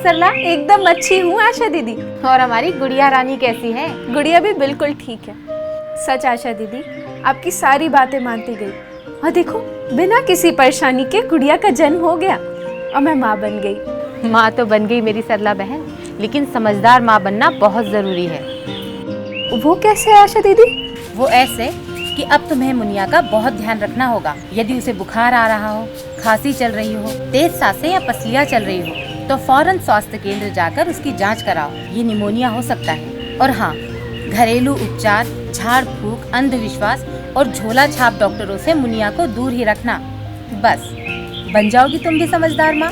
सरला? एकदम अच्छी हूँ आशा दीदी। और हमारी गुड़िया रानी कैसी है? गुड़िया भी बिल्कुल ठीक है। सच आशा दीदी, आपकी सारी बातें मानती गई और देखो बिना किसी परेशानी के गुड़िया का जन्म हो गया और मैं माँ बन गई। माँ तो बन गई मेरी सरला बहन, लेकिन समझदार माँ बनना बहुत जरूरी है। वो कैसे है आशा दीदी? वो ऐसे कि अब तुम्हें मुनिया का बहुत ध्यान रखना होगा। यदि उसे बुखार आ रहा हो, खांसी चल रही हो, तेज सांसें या पसलियाँ चल रही हो तो फौरन स्वास्थ्य केंद्र जाकर उसकी जांच कराओ। ये निमोनिया हो सकता है। और हाँ, घरेलू उपचार, झाड़ फूक, अंधविश्वास और झोला छाप डॉक्टरों से मुनिया को दूर ही रखना। बस बन जाओगी तुम भी समझदार माँ।